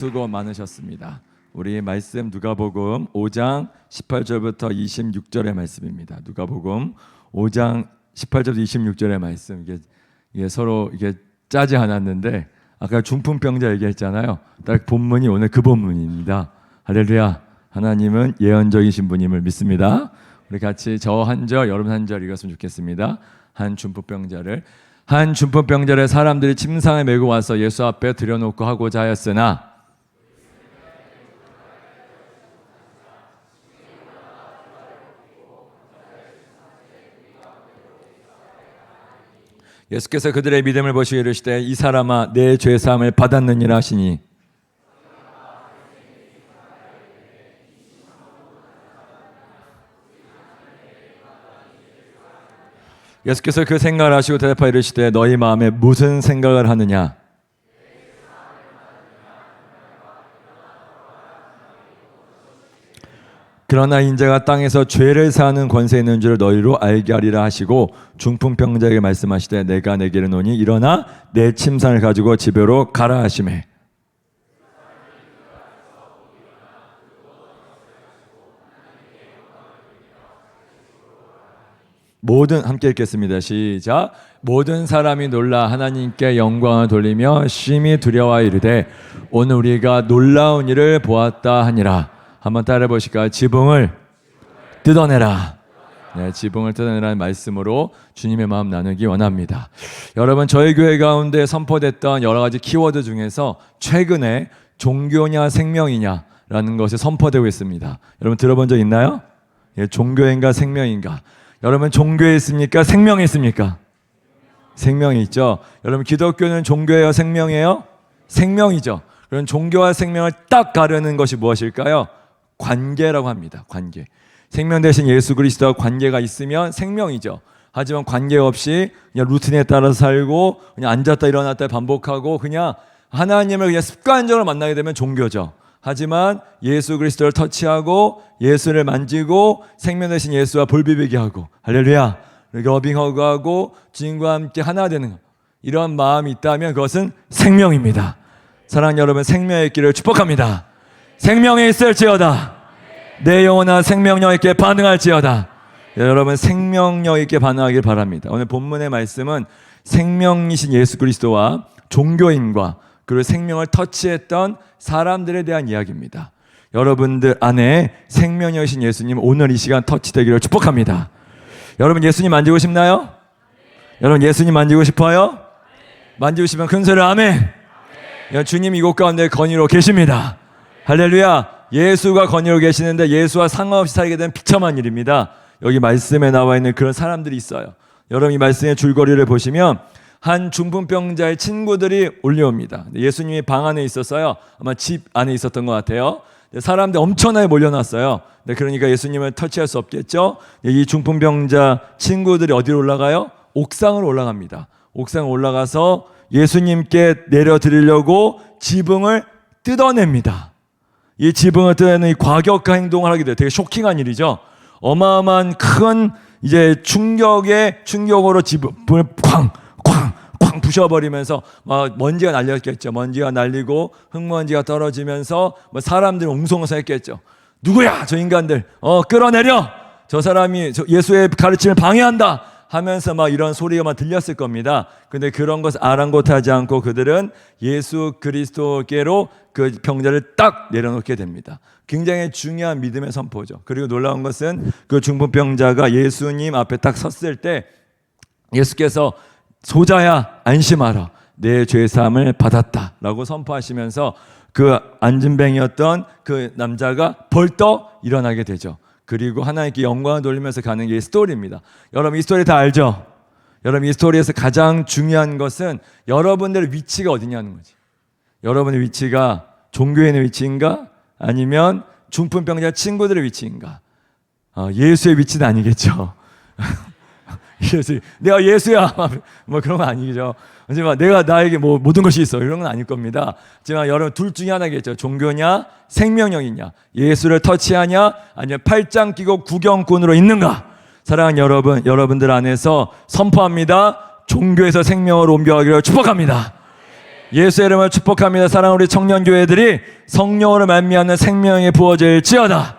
수고 많으셨습니다. 우리 말씀 누가복음 5장 18절부터 26절의 말씀입니다. 누가복음 5장 18절부터 26절의 말씀. 이게 서로 이게 짜지 않았는데 아까 중풍병자 얘기했잖아요. 딱 본문이 오늘 그 본문입니다. 할렐루야. 하나님은 예언적이신 분임을 믿습니다. 우리 같이 저 한 절, 여러분 한 절 읽었으면 좋겠습니다. 한 중풍병자를 사람들이 침상에 메고 와서 예수 앞에 들여놓고 하고자 하였으나 예수께서 그들의 믿음을 보시고 이르시되 이 사람아 내 죄사함을 받았느니라 하시니 예수께서 그 생각을 하시고 대답하여 이르시되 너희 마음에 무슨 생각을 하느냐. 그러나 인자가 땅에서 죄를 사하는 권세 있는 줄을 너희로 알게 하리라 하시고 중풍병자에게 말씀하시되 내가 내게 이르노니 일어나 내 침상을 가지고 집으로 가라 하시매 모든 함께 읽겠습니다. 시작. 모든 사람이 놀라 하나님께 영광을 돌리며 심히 두려워하여 이르되 오늘 우리가 놀라운 일을 보았다 하니라. 한번 따라해 보실까요? 지붕을 뜯어내라. 네, 지붕을 뜯어내라는 말씀으로 주님의 마음 나누기 원합니다. 여러분, 저희 교회 가운데 선포됐던 여러 가지 키워드 중에서 최근에 종교냐 생명이냐라는 것이 선포되고 있습니다. 여러분 들어본 적 있나요? 예, 종교인가 생명인가? 여러분 종교에 있습니까? 생명에 있습니까? 생명이 있죠. 여러분 기독교는 종교예요? 생명이에요? 생명이죠. 그런 종교와 생명을 딱 가르는 것이 무엇일까요? 관계라고 합니다. 관계. 생명 대신 예수 그리스도와 관계가 있으면 생명이죠. 하지만 관계 없이 그냥 루틴에 따라서 살고 그냥 앉았다 일어났다 반복하고 그냥 하나님을 그냥 습관적으로 만나게 되면 종교죠. 하지만 예수 그리스도를 터치하고 예수를 만지고 생명 대신 예수와 볼 비비게 하고 할렐루야 러빙허그 하고 주님과 함께 하나 되는 것, 이런 마음이 있다면 그것은 생명입니다. 사랑하는 여러분, 생명의 있기를 축복합니다. 생명이 있을지어다. 내 영혼아 생명력 있게 반응할지어다. 여러분 생명력 있게 반응하길 바랍니다. 오늘 본문의 말씀은 생명이신 예수 그리스도와 종교인과 그리고 생명을 터치했던 사람들에 대한 이야기입니다. 여러분들 안에 생명이신 예수님 오늘 이 시간 터치되기를 축복합니다. 여러분 예수님 만지고 싶나요? 여러분 예수님 만지고 싶어요? 만지고 싶으면 큰 소리로 아멘. 주님 이곳 가운데 건의로 계십니다. 할렐루야. 예수가 건의로 계시는데 예수와 상관없이 살게 되면 비참한 일입니다. 여기 말씀에 나와 있는 그런 사람들이 있어요. 여러분 이 말씀의 줄거리를 보시면 한 중풍병자의 친구들이 올려옵니다. 예수님이 방 안에 있었어요. 아마 집 안에 있었던 것 같아요. 사람들 엄청나게 몰려났어요. 그러니까 예수님을 터치할 수 없겠죠. 이 중풍병자 친구들이 어디로 올라가요? 옥상으로 올라갑니다. 옥상에 올라가서 예수님께 내려드리려고 지붕을 뜯어냅니다. 이 지붕을 뜯어내는 이 과격한 행동을 하게 돼요. 되게 쇼킹한 일이죠. 어마어마한 큰 이제 충격으로 지붕을 쾅 부셔버리면서 막 먼지가 날렸겠죠. 먼지가 날리고 흙먼지가 떨어지면서 사람들은 웅성웅성했겠죠. 누구야 저 인간들? 끌어내려. 저 사람이 예수의 가르침을 방해한다 하면서 막 이런 소리가 막 들렸을 겁니다. 근데 그런 것을 아랑곳하지 않고 그들은 예수 그리스도께로 그 병자를 딱 내려놓게 됩니다. 굉장히 중요한 믿음의 선포죠. 그리고 놀라운 것은 그 중풍병자가 예수님 앞에 딱 섰을 때 예수께서 소자야 안심하라 내 죄사함을 받았다 라고 선포하시면서 그 안진뱅이였던 그 남자가 벌떡 일어나게 되죠. 그리고 하나님께 영광을 돌리면서 가는 게 이 스토리입니다. 여러분 이 스토리 다 알죠? 여러분 이 스토리에서 가장 중요한 것은 여러분들의 위치가 어디냐는 거지. 여러분의 위치가 종교인의 위치인가 아니면 중풍병자 친구들의 위치인가. 예수의 위치는 아니겠죠. 내가 예수야 뭐 그런 건 아니죠. 하지만 내가 나에게 뭐 모든 것이 있어 이런 건 아닐 겁니다. 하지만 여러분 둘 중에 하나겠죠. 종교냐 생명력이냐, 예수를 터치하냐 아니면 팔짱 끼고 구경꾼으로 있는가. 사랑하는 여러분, 여러분들 안에서 선포합니다. 종교에서 생명으로 옮겨가기를 축복합니다. 예수의 이름을 축복합니다. 사랑하는 우리 청년교회들이 성령으로 말미암는 생명이 부어질지어다.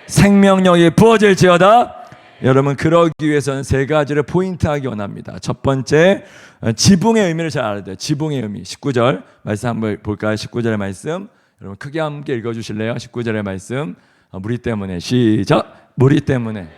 생명력이 부어질지어다. 여러분, 그러기 위해서는 세 가지를 포인트하기 원합니다. 첫 번째, 지붕의 의미를 잘 알아야 돼요. 지붕의 의미. 19절 말씀 한번 볼까요? 19절의 말씀 여러분 크게 함께 읽어주실래요? 19절의 말씀. 무리 때문에. 시작. 무리 때문에.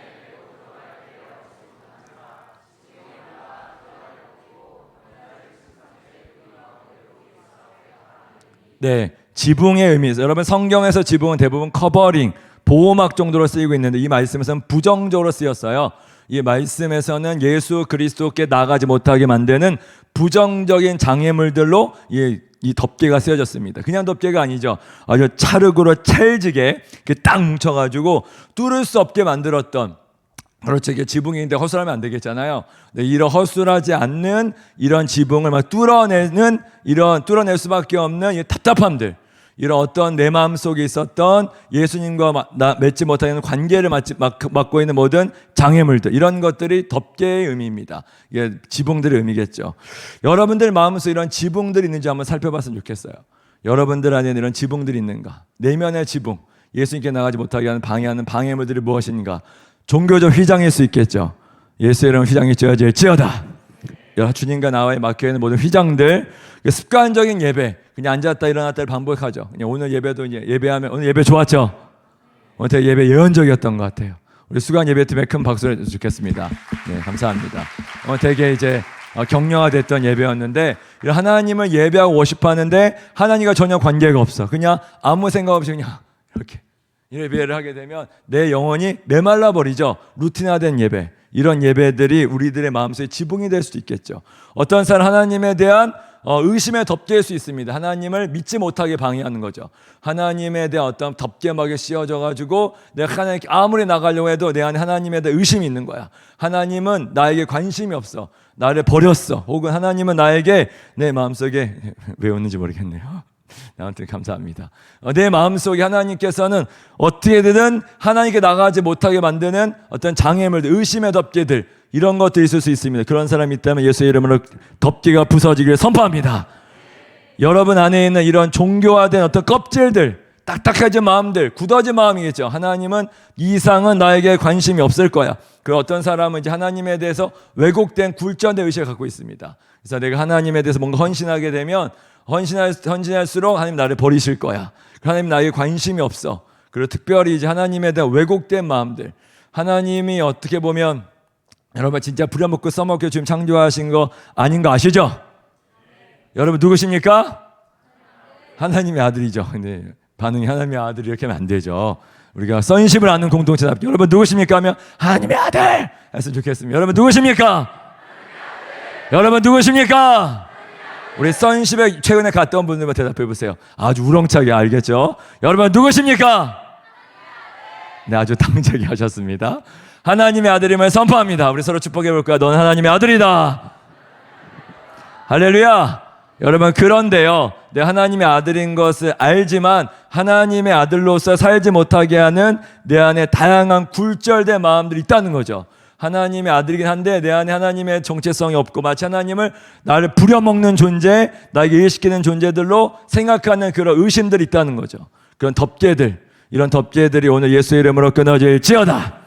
네, 지붕의 의미에서 여러분, 성경에서 지붕은 대부분 커버링, 보호막 정도로 쓰이고 있는데 이 말씀에서는 부정적으로 쓰였어요. 이 말씀에서는 예수 그리스도께 나가지 못하게 만드는 부정적인 장애물들로 이 덮개가 쓰여졌습니다. 그냥 덮개가 아니죠. 아주 찰흙으로 찰지게 딱 뭉쳐가지고 뚫을 수 없게 만들었던, 그렇죠. 이게 지붕인데 허술하면 안 되겠잖아요. 이런 허술하지 않는 이런 지붕을 막 뚫어낼 수밖에 없는 이 답답함들, 이런 어떤 내 마음 속에 있었던 예수님과 맺지 못하는 관계를 맡고 있는 모든 장애물들, 이런 것들이 덮개의 의미입니다. 이게 지붕들의 의미겠죠. 여러분들 마음속에 이런 지붕들이 있는지 한번 살펴봤으면 좋겠어요. 여러분들 안에는 이런 지붕들이 있는가? 내면의 지붕, 예수님께 나가지 못하게 하는 방해하는 방해물들이 무엇인가? 종교적 휘장일 수 있겠죠. 예수의 이름 휘장이 쥐어질지어다. 주님과 나와의 막혀있는 모든 휘장들, 습관적인 예배, 그냥 앉았다 일어났다를 반복하죠. 그냥 오늘 예배도 이제 예배하면, 오늘 예배 좋았죠? 오늘 되게 예배 예언적이었던 것 같아요. 우리 수강 예배팀에 큰 박수를 주겠습니다. 네, 감사합니다. 오늘 되게 이제 격려화됐던 예배였는데, 하나님을 예배하고 워십하는데 하나님과 전혀 관계가 없어. 그냥 아무 생각 없이 그냥 이렇게 예배를 하게 되면 내 영혼이 메말라 버리죠. 루틴화된 예배, 이런 예배들이 우리들의 마음속에 지붕이 될 수도 있겠죠. 어떤 사람 하나님에 대한 의심의 덮개일 수 있습니다. 하나님을 믿지 못하게 방해하는 거죠. 하나님에 대한 어떤 덮개막에 씌워져 가지고 내가 하나님께 아무리 나가려고 해도 내 안에 하나님에 대한 의심이 있는 거야. 하나님은 나에게 관심이 없어, 나를 버렸어, 혹은 하나님은 나에게, 내 마음속에 왜 웃는지 모르겠네요. 아무튼 감사합니다. 내 마음속에 하나님께서는 어떻게든 하나님께 나가지 못하게 만드는 어떤 장애물들, 의심의 덮개들, 이런 것들이 있을 수 있습니다. 그런 사람이 있다면 예수의 이름으로 덮개가 부서지기를 선포합니다. 여러분 안에 있는 이런 종교화된 어떤 껍질들, 딱딱해진 마음들, 굳어진 마음이겠죠. 하나님은 이 이상은 나에게 관심이 없을 거야. 그 어떤 사람은 이제 하나님에 대해서 왜곡된 굴절된 의식을 갖고 있습니다. 그래서 내가 하나님에 대해서 뭔가 헌신하게 되면 헌신할수록 하나님 나를 버리실 거야. 하나님 나에게 관심이 없어. 그리고 특별히 이제 하나님에 대한 왜곡된 마음들, 하나님이 어떻게 보면 여러분 진짜 부려먹고 써먹고 지금 창조하신 거 아닌 거 아시죠? 여러분 누구십니까? 하나님의 아들이죠. 근데 반응이 하나님의 아들이 이렇게 하면 안 되죠. 우리가 선십을 아는 공동체답게 여러분 누구십니까? 하면 하나님의 아들 했으면 좋겠습니다. 여러분 누구십니까? 여러분 누구십니까? 우리 선십에 최근에 갔던 분들만 대답해 보세요. 아주 우렁차게 알겠죠? 여러분 누구십니까? 네, 아주 당차게 하셨습니다. 하나님의 아들임을 선포합니다. 우리 서로 축복해 볼 거야. 너는 하나님의 아들이다. 할렐루야. 여러분, 그런데요, 내 하나님의 아들인 것을 알지만 하나님의 아들로서 살지 못하게 하는 내 안에 다양한 굴절된 마음들이 있다는 거죠. 하나님의 아들이긴 한데 내 안에 하나님의 정체성이 없고 마치 하나님을 나를 부려먹는 존재, 나에게 일시키는 존재들로 생각하는 그런 의심들이 있다는 거죠. 그런 덮개들, 이런 덮개들이 오늘 예수의 이름으로 끊어질지어다.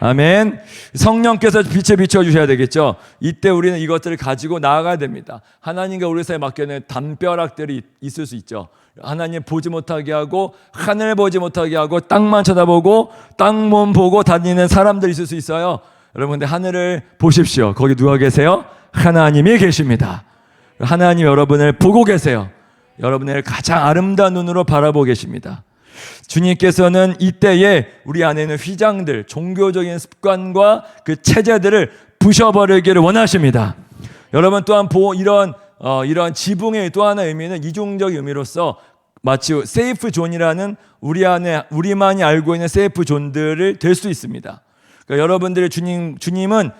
아멘. 성령께서 빛에 비춰주셔야 되겠죠. 이때 우리는 이것들을 가지고 나아가야 됩니다. 하나님과 우리 사이에 맡겨있는 담벼락들이 있을 수 있죠. 하나님 보지 못하게 하고 하늘 보지 못하게 하고 땅만 쳐다보고 땅만 보고 다니는 사람들이 있을 수 있어요. 여러분, 근데 하늘을 보십시오. 거기 누가 계세요? 하나님이 계십니다. 하나님 여러분을 보고 계세요. 여러분을 가장 아름다운 눈으로 바라보고 계십니다. 주님께서는 이때에 우리 안에 있는 휘장들, 종교적인 습관과 그 체제들을 부셔버리기를 원하십니다. 여러분 또한 이런 지붕의 또 하나의 의미는 이중적 의미로서 마치 세이프 존이라는 우리 안에 우리만이 알고 있는 세이프 존들을 될 수 있습니다. 그러니까 여러분들의 주님은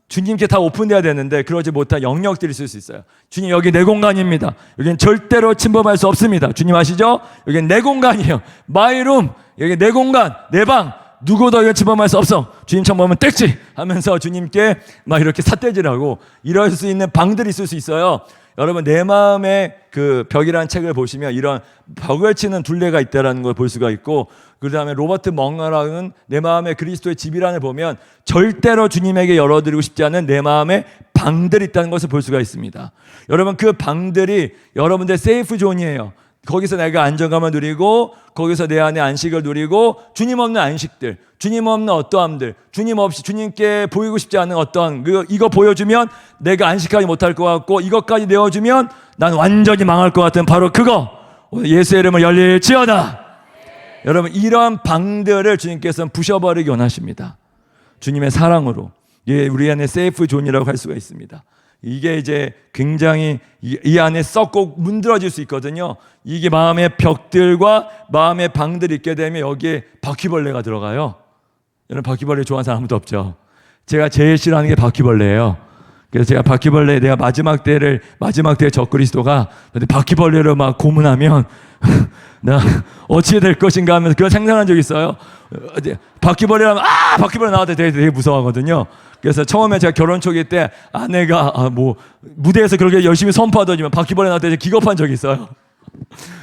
주님께 다 오픈돼야 되는데 그러지 못한 영역들이 있을 수 있어요. 주님, 여기 내 공간입니다. 여기는 절대로 침범할 수 없습니다. 주님 아시죠? 여기는 내 공간이에요. My room. 여기 내 공간, 내 방. 누구도 이거 집어먹을 수 없어. 주님 처음 보면 떼지 하면서 주님께 막 이렇게 삿대질하고 이럴 수 있는 방들이 있을 수 있어요. 여러분, 내 마음의 그 벽이라는 책을 보시면 이런 벽을 치는 둘레가 있다는 걸 볼 수가 있고, 그 다음에 로버트 멍어라는 내 마음의 그리스도의 집이란을 보면 절대로 주님에게 열어드리고 싶지 않은 내 마음의 방들이 있다는 것을 볼 수가 있습니다. 여러분, 그 방들이 여러분들 세이프 존이에요. 거기서 내가 안정감을 누리고, 거기서 내 안에 안식을 누리고, 주님 없는 안식들, 주님 없는 어떠함들, 주님 없이 주님께 보이고 싶지 않은 어떠한 이거 보여주면 내가 안식하지 못할 것 같고, 이것까지 내어주면 난 완전히 망할 것 같은 바로 그거, 예수의 이름을 열릴지어다. 여러분, 이런 방들을 주님께서는 부셔버리기 원하십니다. 주님의 사랑으로. 예, 우리 안에 세이프 존이라고 할 수가 있습니다. 이게 이제 굉장히 이 안에 썩고 문드러질 수 있거든요. 이게 마음의 벽들과 마음의 방들이 있게 되면 여기에 바퀴벌레가 들어가요. 여러분, 바퀴벌레 좋아하는 사람 아무도 없죠. 제가 제일 싫어하는 게 바퀴벌레예요. 그래서 제가 바퀴벌레, 내가 마지막 때에 적그리스도가 바퀴벌레로 막 고문하면 내가 어찌 될 것인가 하면서 그런 상상한 적이 있어요. 바퀴벌레라면 바퀴벌레 나왔을 때 되게 무서워하거든요. 그래서 처음에 제가 결혼 초기 때 아내가 무대에서 그렇게 열심히 선포하더니만 바퀴벌레 나왔을 때 기겁한 적이 있어요.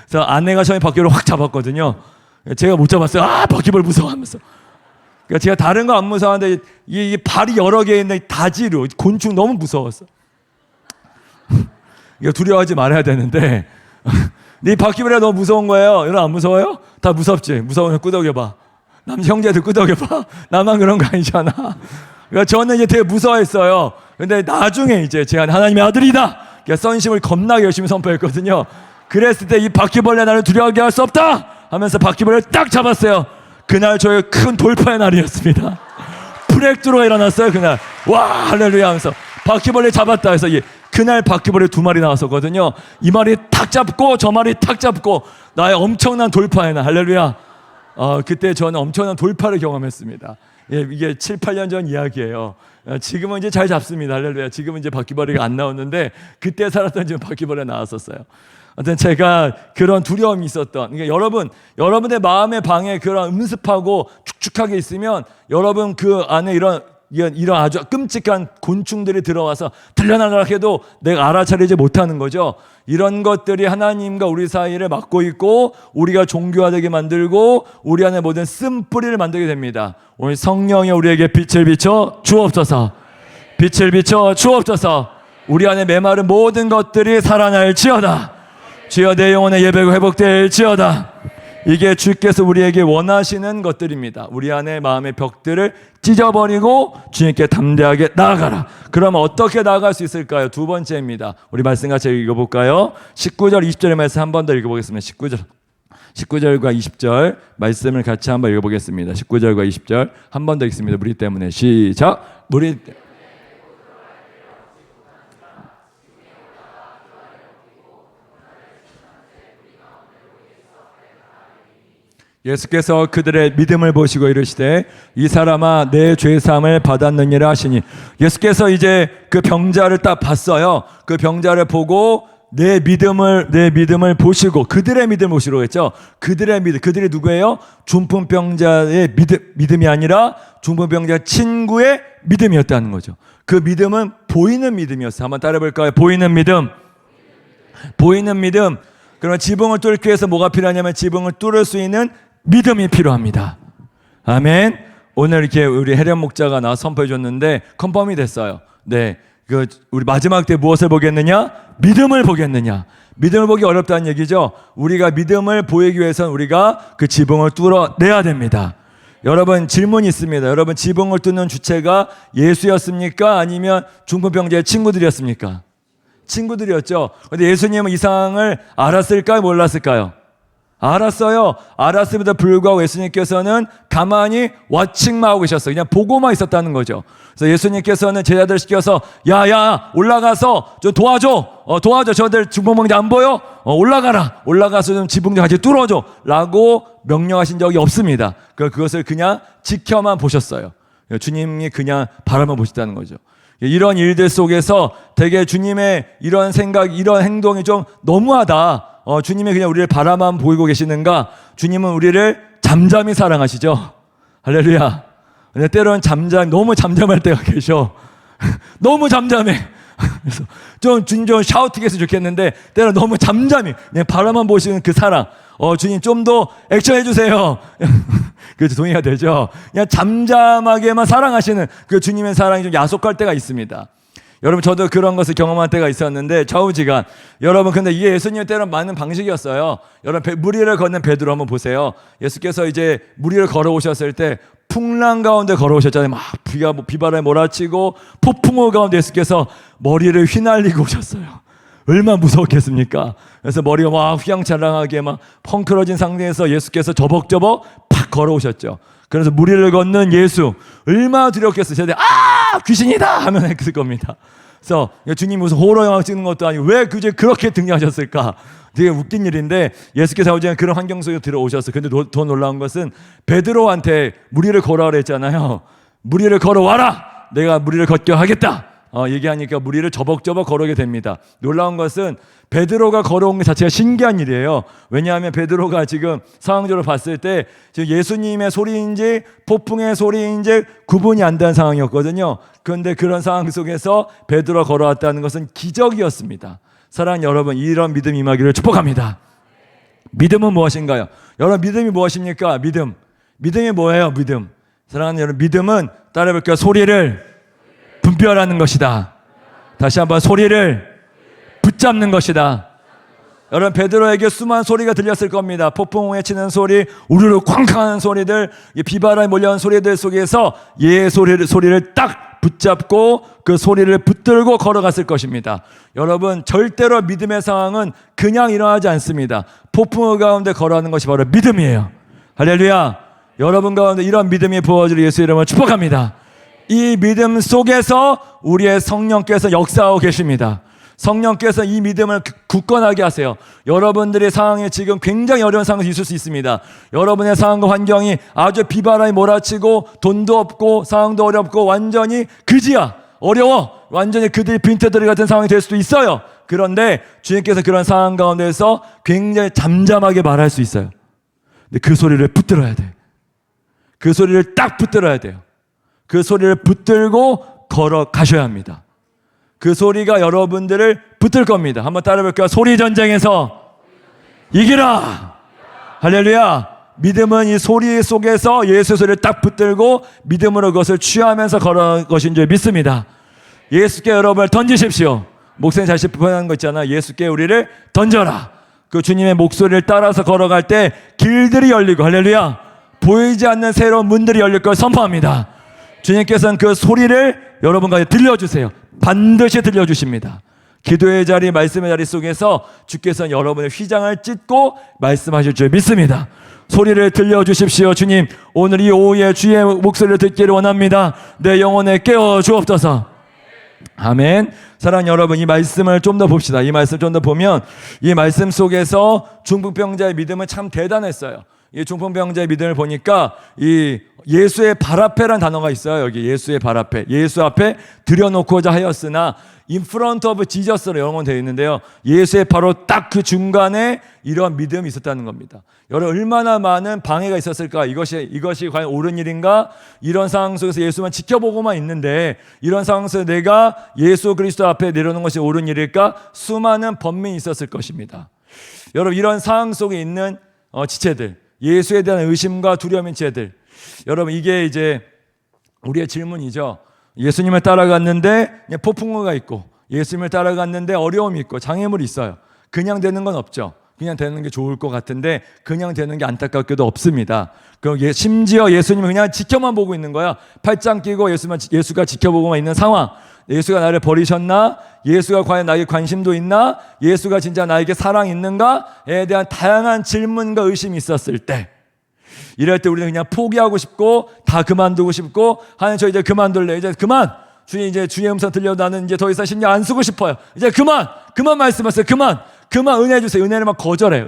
그래서 아내가 처음에 바퀴벌레 확 잡았거든요. 제가 못 잡았어요. 바퀴벌레 무서워하면서. 그러니까 제가 다른 거 안 무서워하는데 이 발이 여러 개 있는 다지루 곤충 너무 무서웠어. 이거 두려워하지 말아야 되는데 네 바퀴벌레가 너무 무서운 거예요. 여러분, 안 무서워요? 다 무섭지? 무서우면 끄덕여봐. 형제들 끄덕여봐. 나만 그런 거 아니잖아. 그러니까 저는 이제 되게 무서워했어요. 근데 나중에 이제 제가 하나님의 아들이다, 그러니까 선심을 겁나게 열심히 선포했거든요. 그랬을 때 이 바퀴벌레 나를 두려워하게 할 수 없다 하면서 바퀴벌레를 딱 잡았어요. 그날 저의 큰 돌파의 날이었습니다. 브렉드루가 일어났어요. 그날 와 할렐루야 하면서 바퀴벌레 잡았다 해서 그날 바퀴벌레 2마리 나왔었거든요. 이 마리 탁 잡고 저 마리 탁 잡고 나의 엄청난 돌파의 날, 할렐루야. 그때 저는 엄청난 돌파를 경험했습니다. 이게 7, 8년 전 이야기예요. 지금은 이제 잘 잡습니다. 할렐루야. 지금은 이제 바퀴벌레가 안 나오는데 그때 살았던 지금 바퀴벌레 나왔었어요. 하여튼 제가 그런 두려움이 있었던, 그러니까 여러분의 마음의 방에 그런 음습하고 축축하게 있으면 여러분 그 안에 이런 아주 끔찍한 곤충들이 들어와서 들려나가라 해도 내가 알아차리지 못하는 거죠. 이런 것들이 하나님과 우리 사이를 막고 있고 우리가 종교화되게 만들고 우리 안에 모든 쓴뿌리를 만들게 됩니다. 오늘 성령이 우리에게 빛을 비춰 주옵소서. 빛을 비춰 주옵소서. 우리 안에 메마른 모든 것들이 살아날지어다. 주여, 내 영혼의 예배가 회복될지어다. 이게 주께서 우리에게 원하시는 것들입니다. 우리 안에 마음의 벽들을 찢어버리고 주님께 담대하게 나아가라. 그러면 어떻게 나아갈 수 있을까요? 2번째입니다. 우리 말씀 같이 읽어볼까요? 19절 20절의 말씀 한 번 더 읽어보겠습니다. 19절과 20절 말씀을 같이 한번 읽어보겠습니다. 19절과 20절 한 번 더 읽습니다. 무리 때문에. 시작. 무리 때문에. 예수께서 그들의 믿음을 보시고 이르시되 이 사람아 내 죄사함을 받았느니라 하시니, 예수께서 이제 그 병자를 딱 봤어요. 그 병자를 보고 내 믿음을 보시고, 그들의 믿음을 보시라고 했죠. 그들의 믿음, 그들이 누구예요? 중풍병자의 믿음이 아니라 중풍병자 친구의 믿음이었다는 거죠. 그 믿음은 보이는 믿음이었어요. 한번 따라해 볼까요? 보이는 믿음. 보이는 믿음. 그러면 지붕을 뚫기 위해서 뭐가 필요하냐면 지붕을 뚫을 수 있는 믿음이 필요합니다. 아멘. 오늘 이렇게 우리 해련 목자가 나와 선포해 줬는데 컨펌이 됐어요. 네, 우리 마지막 때 무엇을 보겠느냐? 믿음을 보겠느냐? 믿음을 보기 어렵다는 얘기죠. 우리가 믿음을 보이기 위해서는 우리가 그 지붕을 뚫어내야 됩니다. 여러분, 질문이 있습니다. 여러분, 지붕을 뚫는 주체가 예수였습니까? 아니면 중풍병자의 친구들이었습니까? 친구들이었죠. 그런데 예수님은 이 상황을 알았을까요? 몰랐을까요? 알았어요. 알았음에도 불구하고 예수님께서는 가만히 왓칭만 하고 계셨어요. 그냥 보고만 있었다는 거죠. 그래서 예수님께서는 제자들 시켜서 야 올라가서 좀 도와줘. 저들 중풍병자 안 보여? 올라가서 좀 지붕 좀 같이 뚫어줘 라고 명령하신 적이 없습니다. 그것을 그냥 지켜만 보셨어요. 주님이 그냥 바라만 보셨다는 거죠. 이런 일들 속에서 되게 주님의 이런 생각, 이런 행동이 좀 너무하다. 주님이 그냥 우리를 바라만 보이고 계시는가? 주님은 우리를 잠잠히 사랑하시죠. 할렐루야. 근데 때로는 너무 잠잠할 때가 계셔. 너무 잠잠해. 그래서 주님 좀 샤우팅했으면 좋겠는데 때로는 너무 잠잠해. 그냥 바라만 보시는 그 사랑. 주님 좀 더 액션 해주세요. 그렇죠. 동의가 되죠. 그냥 잠잠하게만 사랑하시는 그 주님의 사랑이 좀 야속할 때가 있습니다. 여러분 저도 그런 것을 경험한 때가 있었는데 좌우지간. 여러분 근데 이게 예수님의 때는 많은 방식이었어요. 여러분 무리를 걷는 베드로 한번 보세요. 예수께서 이제 무리를 걸어오셨을 때 풍랑 가운데 걸어오셨잖아요. 막 비바람에 몰아치고 폭풍우 가운데 예수께서 머리를 휘날리고 오셨어요. 얼마나 무서웠겠습니까? 그래서 머리가 막 휘황찬란하게 막 펑크러진 상태에서 예수께서 저벅저벅 팍 걸어오셨죠. 그래서 무리를 걷는 예수 얼마나 두렵겠어요. 제가 귀신이다 하면 했을 겁니다. 그래서 주님 무슨 호러 영화 찍는 것도 아니고 왜 그제 그렇게 등장하셨을까? 되게 웃긴 일인데 예수께서 어제 그런 환경 속에 들어오셨어요. 근데 더 놀라운 것은 베드로한테 무리를 걸어라 했잖아요. 무리를 걸어와라. 내가 무리를 걷게 하겠다. 얘기하니까 무리를 저벅저벅 걸어오게 됩니다. 놀라운 것은 베드로가 걸어온 것 자체가 신기한 일이에요. 왜냐하면 베드로가 지금 상황적으로 봤을 때 지금 예수님의 소리인지 폭풍의 소리인지 구분이 안 되는 상황이었거든요. 그런데 그런 상황 속에서 베드로가 걸어왔다는 것은 기적이었습니다. 사랑하는 여러분, 이런 믿음 임하기를 축복합니다. 믿음은 무엇인가요? 여러분 믿음이 무엇입니까? 믿음이 뭐예요? 믿음. 사랑하는 여러분, 믿음은 따라해볼게요. 소리를 분별하는 것이다. 다시 한번 소리를 붙잡는 것이다. 여러분 베드로에게 수많은 소리가 들렸을 겁니다. 폭풍 외치는 소리, 우르르 쾅쾅하는 소리들, 비바람이 몰려오는 소리들 속에서 예의 소리를 딱 붙잡고 그 소리를 붙들고 걸어갔을 것입니다. 여러분 절대로 믿음의 상황은 그냥 일어나지 않습니다. 폭풍 가운데 걸어가는 것이 바로 믿음이에요. 할렐루야. 여러분 가운데 이런 믿음이 부어질 예수 이름을 축복합니다. 이 믿음 속에서 우리의 성령께서 역사하고 계십니다. 성령께서 이 믿음을 굳건하게 하세요. 여러분들의 상황에 지금 굉장히 어려운 상황이 있을 수 있습니다. 여러분의 상황과 환경이 아주 비바람이 몰아치고 돈도 없고 상황도 어렵고 완전히 그지야, 어려워, 완전히 그들이 빈태들이 같은 상황이 될 수도 있어요. 그런데 주님께서 그런 상황 가운데서 굉장히 잠잠하게 말할 수 있어요. 근데 그 소리를 붙들어야 돼. 그 소리를 딱 붙들어야 돼요. 그 소리를 붙들고 걸어가셔야 합니다. 그 소리가 여러분들을 붙들 겁니다. 한번 따라해볼까요? 소리 전쟁에서 이기라. 할렐루야. 믿음은 이 소리 속에서 예수의 소리를 딱 붙들고 믿음으로 그것을 취하면서 걸어간 것인 줄 믿습니다. 예수께 여러분을 던지십시오. 목사님 다시 표현한 거 있잖아. 예수께 우리를 던져라. 그 주님의 목소리를 따라서 걸어갈 때 길들이 열리고, 할렐루야, 보이지 않는 새로운 문들이 열릴 걸 선포합니다. 주님께서는 그 소리를 여러분과 들려주세요. 반드시 들려주십니다. 기도의 자리, 말씀의 자리 속에서 주께서는 여러분의 휘장을 찢고 말씀하실 줄 믿습니다. 소리를 들려주십시오. 주님, 오늘 이 오후에 주의 목소리를 듣기를 원합니다. 내 영혼에 깨워 주옵소서. 아멘. 사랑하는 여러분, 이 말씀을 좀 더 봅시다. 이 말씀 좀 더 보면 이 말씀 속에서 중풍병자의 믿음은 참 대단했어요. 이 중풍병자의 믿음을 보니까 이 예수의 발 앞에라는 단어가 있어요. 여기 예수의 발 앞에, 예수 앞에 들여놓고자 하였으나 in front of Jesus로 영어로 되어 있는데요. 예수의 바로 딱 그 중간에 이러한 믿음이 있었다는 겁니다. 여러분 얼마나 많은 방해가 있었을까? 이것이 과연 옳은 일인가? 이런 상황 속에서 예수만 지켜보고만 있는데 이런 상황 속에서 내가 예수 그리스도 앞에 내려놓는 것이 옳은 일일까? 수많은 번민이 있었을 것입니다. 여러분 이런 상황 속에 있는 지체들, 예수에 대한 의심과 두려움인 지체들, 여러분 이게 이제 우리의 질문이죠. 예수님을 따라갔는데 폭풍우가 있고 예수님을 따라갔는데 어려움이 있고 장애물이 있어요. 그냥 되는 건 없죠. 그냥 되는 게 좋을 것 같은데 그냥 되는 게 안타깝게도 없습니다. 심지어 예수님은 그냥 지켜만 보고 있는 거야. 팔짱 끼고 예수가 지켜보고만 있는 상황. 예수가 나를 버리셨나? 예수가 과연 나에게 관심도 있나? 예수가 진짜 나에게 사랑이 있는가에 대한 다양한 질문과 의심이 있었을 때, 이럴 때 우리는 그냥 포기하고 싶고 다 그만두고 싶고, 하나님 저 이제 그만둘래, 이제 그만, 주님 이제 주의 음성 들려, 나는 이제 더 이상 신경 안 쓰고 싶어요, 이제 그만 말씀하세요, 그만 은혜 주세요. 은혜를 막 거절해.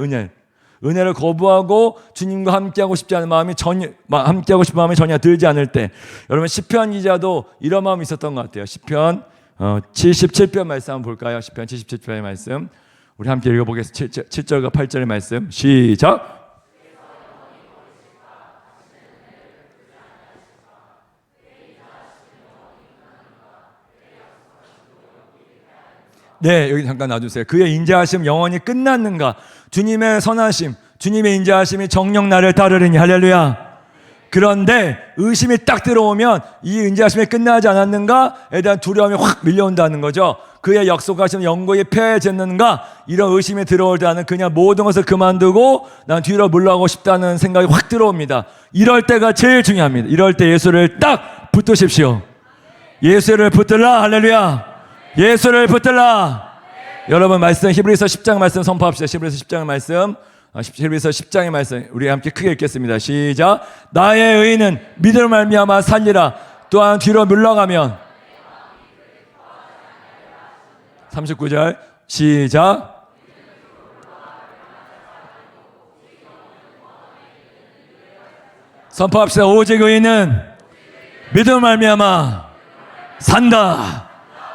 은혜를 거부하고 주님과 함께하고 싶지 않은 마음이 함께하고 싶은 마음이 전혀 들지 않을 때, 여러분 시편 기자도 이런 마음이 있었던 것 같아요. 시편 77편 말씀 한번 볼까요? 시편 77편의 말씀 우리 함께 읽어보겠습니다. 7절과 8절의 말씀 시작. 네, 여기 잠깐 놔주세요. 그의 인자하심 영원히 끝났는가? 주님의 선하심, 주님의 인자하심이 정녕 나를 따르리니. 할렐루야. 그런데 의심이 딱 들어오면 이 인자하심이 끝나지 않았는가에 대한 두려움이 확 밀려온다는 거죠. 그의 약속하신 영광이 패해졌는가? 이런 의심이 들어올 때는 그냥 모든 것을 그만두고 난 뒤로 물러가고 싶다는 생각이 확 들어옵니다. 이럴 때가 제일 중요합니다. 이럴 때 예수를 딱 붙드십시오. 예수를 붙들라. 할렐루야. 예수를 붙들라. 여러분 말씀 히브리서 10장 말씀 선포합시다. 히브리서 10장 말씀, 히브리서 10장의 말씀 우리 함께 크게 읽겠습니다. 시작. 나의 의인은 믿음으로 말미암아 살리라. 또한 뒤로 물러가면 39절 시작. 선포합시다. 오직 의인은 믿음으로 말미암아 산다.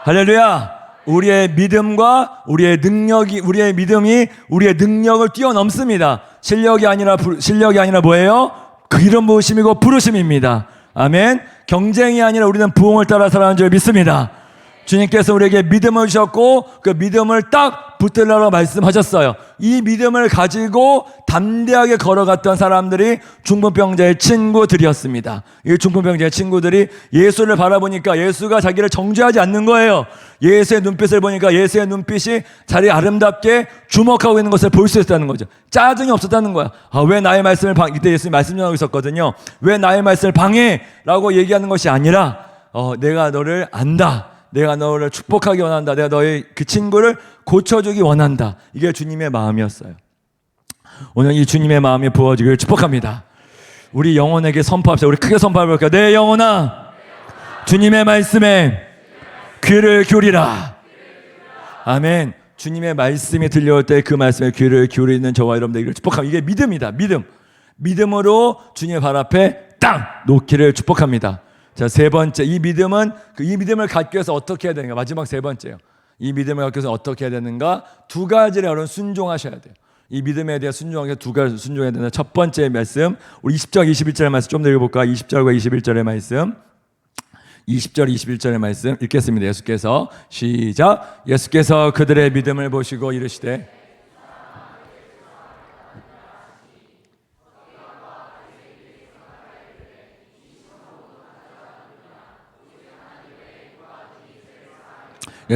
할렐루야. 우리의 믿음과 우리의 능력이, 우리의 믿음이 우리의 능력을 뛰어넘습니다. 실력이 아니라 뭐예요? 그 이름 부으심이고 부르심입니다. 아멘. 경쟁이 아니라 우리는 부흥을 따라 살아가는 줄 믿습니다. 주님께서 우리에게 믿음을 주셨고 그 믿음을 딱 붙들라고 말씀하셨어요. 이 믿음을 가지고 담대하게 걸어갔던 사람들이 중풍병자의 친구들이었습니다. 이 중풍병자의 친구들이 예수를 바라보니까 예수가 자기를 정죄하지 않는 거예요. 예수의 눈빛을 보니까 예수의 눈빛이 자리 아름답게 주목하고 있는 것을 볼 수 있었다는 거죠. 짜증이 없었다는 거야. 왜 나의 말씀을 이때 예수님이 말씀 전하고 있었거든요. 왜 나의 말씀을 방해라고 얘기하는 것이 아니라 내가 너를 안다. 내가 너를 축복하기 원한다. 내가 너의 그 친구를 고쳐주기 원한다. 이게 주님의 마음이었어요. 오늘 이 주님의 마음이 부어지기를 축복합니다. 우리 영혼에게 선포합시다. 우리 크게 선포해볼까요? 내 영혼아, 주님의 말씀에 귀를 기울이라. 아멘. 주님의 말씀이 들려올 때 그 말씀에 귀를 기울이는 저와 여러분들에게 축복합니다. 이게 믿음이다. 믿음으로 주님의 발 앞에 딱 놓기를 축복합니다. 자, 세 번째, 이 믿음을 갖기 위해서 어떻게 해야 되는가? 마지막 세 번째요. 이 믿음을 갖기 위해서 어떻게 해야 되는가? 두 가지를 여러분 순종하셔야 돼요. 이 믿음에 대해 순종하기 두 가지 순종해야 되는 첫 번째 말씀, 우리 20절, 21절의 말씀 좀 더 읽어볼까? 20절과 21절의 말씀. 20절, 21절의 말씀 읽겠습니다. 예수께서 시작. 예수께서 그들의 믿음을 보시고 이르시되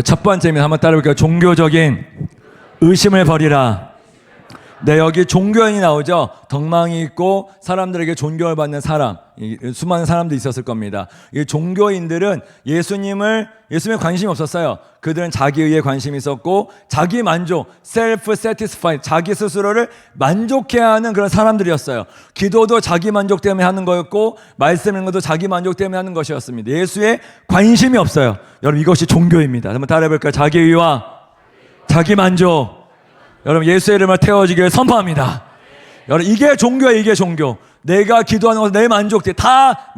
첫 번째입니다. 한번 따라볼까요? 종교적인 의심을 버리라. 네, 여기 종교인이 나오죠. 덕망이 있고 사람들에게 존경을 받는 사람, 수많은 사람들이 있었을 겁니다. 이 종교인들은 예수님에 관심이 없었어요. 그들은 자기의에 관심이 있었고 자기 만족, self-satisfied, 자기 스스로를 만족해야 하는 그런 사람들이었어요. 기도도 자기 만족 때문에 하는 거였고 말씀 읽는 것도 자기 만족 때문에 하는 것이었습니다. 예수에 관심이 없어요. 여러분 이것이 종교입니다. 한번 따라해볼까요? 자기의와 자기 만족. 여러분 예수의 이름을 태워지기를 선포합니다. 여러분 이게 종교예요. 이게 종교. 내가 기도하는 것은 내 만족돼. 다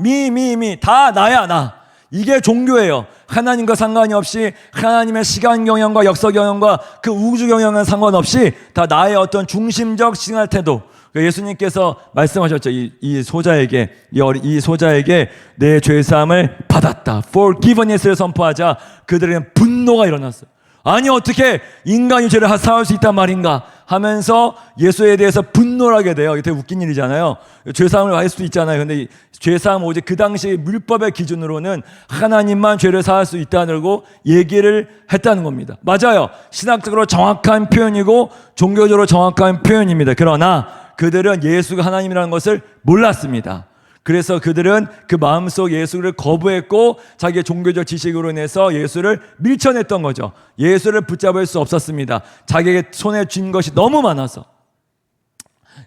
다 나야 나. 이게 종교예요. 하나님과 상관이 없이 하나님의 시간 경영과 역사 경영과 그 우주 경영은 상관없이 다 나의 어떤 중심적 생활 태도. 예수님께서 말씀하셨죠. 이 소자에게 내 죄사함을 받았다. forgiveness를 선포하자 그들에게는 분노가 일어났어요. 아니 어떻게 인간이 죄를 사할 수 있단 말인가 하면서 예수에 대해서 분노를 하게 돼요. 이게 되게 웃긴 일이잖아요. 죄사함을 받을 수도 있잖아요. 근데 죄사함 오직 그 당시 율법의 기준으로는 하나님만 죄를 사할 수 있다고 얘기를 했다는 겁니다. 맞아요. 신학적으로 정확한 표현이고 종교적으로 정확한 표현입니다. 그러나 그들은 예수가 하나님이라는 것을 몰랐습니다. 그래서 그들은 그 마음속 예수를 거부했고 자기의 종교적 지식으로 인해서 예수를 밀쳐냈던 거죠. 예수를 붙잡을 수 없었습니다. 자기에게 손에 쥔 것이 너무 많아서.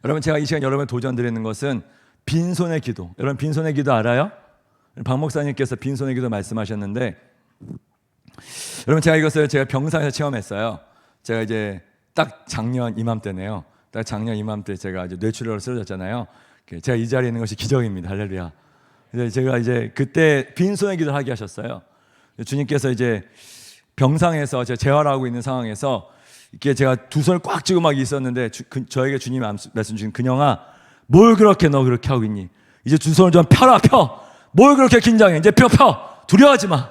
여러분 제가 이 시간 여러분에 도전드리는 것은 빈손의 기도. 여러분 빈손의 기도 알아요? 박 목사님께서 빈손의 기도 말씀하셨는데 여러분 제가 병상에서 체험했어요. 제가 이제 딱 작년 이맘때네요. 딱 작년 이맘때 제가 이제 뇌출혈로 쓰러졌잖아요. 제가 이 자리에 있는 것이 기적입니다. 할렐루야. 제가 이제 그때 빈손의 기도를 하게 하셨어요. 주님께서 이제 병상에서 제가 재활하고 있는 상황에서 이렇게 제가 두 손을 꽉 쥐고 막 있었는데 저에게 주님이 말씀 주신 근영아 뭘 그렇게 너 그렇게 하고 있니? 이제 두 손을 좀 펴라 펴. 뭘 그렇게 긴장해? 이제 펴 두려워하지 마.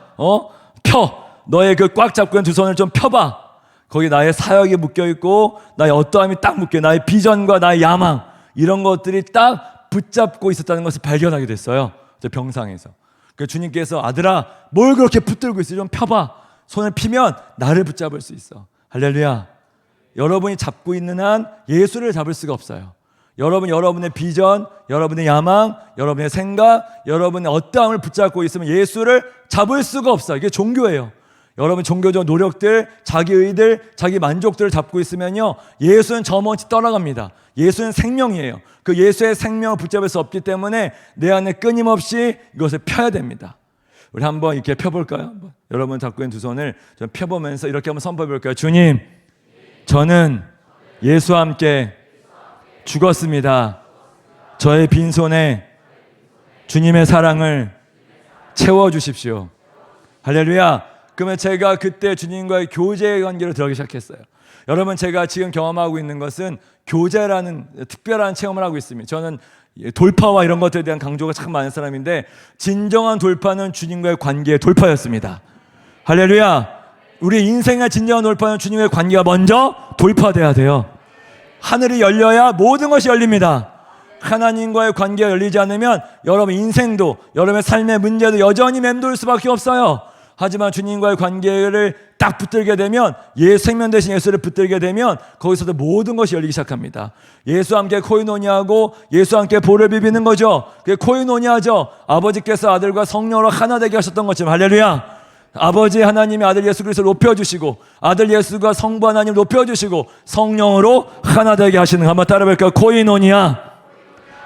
펴. 너의 그 꽉 잡고 있는 두 손을 좀 펴봐. 거기 나의 사역이 묶여있고 나의 어떠함이 딱 묶여, 나의 비전과 나의 야망, 이런 것들이 딱 붙잡고 있었다는 것을 발견하게 됐어요. 저 병상에서. 그래서 주님께서 아들아 뭘 그렇게 붙들고 있어, 좀 펴봐. 손을 피면 나를 붙잡을 수 있어. 할렐루야. 여러분이 잡고 있는 한 예수를 잡을 수가 없어요. 여러분의 비전, 여러분의 야망, 여러분의 생각, 여러분의 어떠함을 붙잡고 있으면 예수를 잡을 수가 없어요. 이게 종교예요. 여러분 종교적 노력들, 자기 의들, 자기 만족들을 잡고 있으면요, 예수는 저먼치 떠나갑니다. 예수는 생명이에요. 그 예수의 생명을 붙잡을 수 없기 때문에 내 안에 끊임없이 이것을 펴야 됩니다. 우리 한번 이렇게 펴볼까요? 여러분 잡고 있는 두 손을 좀 펴보면서 이렇게 한번 선포해 볼까요? 주님, 저는 예수와 함께 죽었습니다. 저의 빈손에 주님의 사랑을 채워주십시오. 할렐루야. 그러면 제가 그때 주님과의 교제의 관계로 들어가기 시작했어요. 여러분, 제가 지금 경험하고 있는 것은 교제라는 특별한 체험을 하고 있습니다. 저는 돌파와 이런 것들에 대한 강조가 참 많은 사람인데, 진정한 돌파는 주님과의 관계의 돌파였습니다. 할렐루야. 우리 인생의 진정한 돌파는 주님과의 관계가 먼저 돌파돼야 돼요. 하늘이 열려야 모든 것이 열립니다. 하나님과의 관계가 열리지 않으면 여러분 인생도, 여러분의 삶의 문제도 여전히 맴돌 수밖에 없어요. 하지만 주님과의 관계를 딱 붙들게 되면, 생명 대신 예수를 붙들게 되면 거기서도 모든 것이 열리기 시작합니다. 예수와 함께 코이노니아하고 예수와 함께 볼을 비비는 거죠. 그게 코이노니아죠. 아버지께서 아들과 성령으로 하나 되게 하셨던 것처럼. 할렐루야. 아버지 하나님의 아들 예수 그리스도를 높여주시고, 아들 예수가 성부 하나님을 높여주시고 성령으로 하나 되게 하시는 거 한번 따라볼까요? 코이노니아.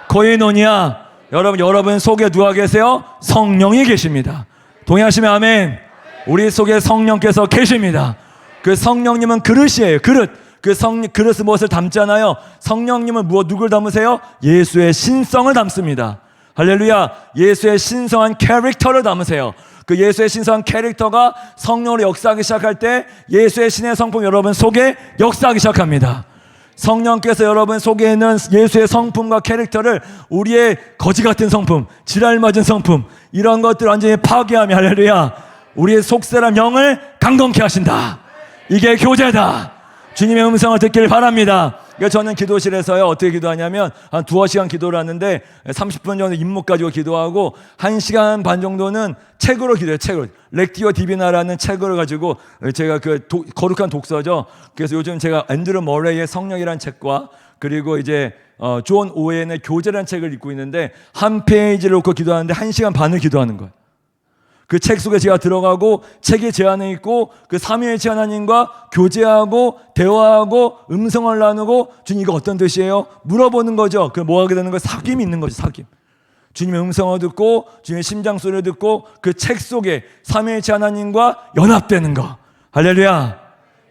코이노니아. 여러분 속에 누가 계세요? 성령이 계십니다. 동의하시면 아멘. 우리 속에 성령께서 계십니다. 그 성령님은 그릇이에요. 그릇. 그릇은 무엇을 담잖아요. 성령님은 누굴 담으세요? 예수의 신성을 담습니다. 할렐루야. 예수의 신성한 캐릭터를 담으세요. 그 예수의 신성한 캐릭터가 성령으로 역사하기 시작할 때 예수의 신의 성품 여러분 속에 역사하기 시작합니다. 성령께서 여러분 속에 있는 예수의 성품과 캐릭터를 우리의 거지 같은 성품, 지랄 맞은 성품, 이런 것들을 완전히 파괴하며, 할렐루야, 우리의 속사람 영을 강건케 하신다. 이게 교제다. 주님의 음성을 듣길 바랍니다. 그러니까 저는 기도실에서요, 어떻게 기도하냐면 한 두어 시간 기도를 하는데 30분 정도 인목 가지고 기도하고 1시간 반 정도는 책으로 기도해요. 책으로. 렉티오 디비나라는 책을 가지고, 제가 거룩한 독서죠. 그래서 요즘 제가 앤드루 머레이의 성령이라는 책과 그리고 이제 존 오웬의 교제라는 책을 읽고 있는데, 한 페이지를 놓고 기도하는데 1시간 반을 기도하는 거예요. 그 책 속에 제가 들어가고 책에 제 안에 있고 그 삼위일체 하나님과 교제하고 대화하고 음성을 나누고, 주님 이거 어떤 뜻이에요? 물어보는 거죠. 그 뭐 하게 되는 거예요? 사귐이 있는 거죠. 사귐. 주님의 음성을 듣고 주님의 심장 소리를 듣고 그 책 속에 삼위일체 하나님과 연합되는 거. 할렐루야.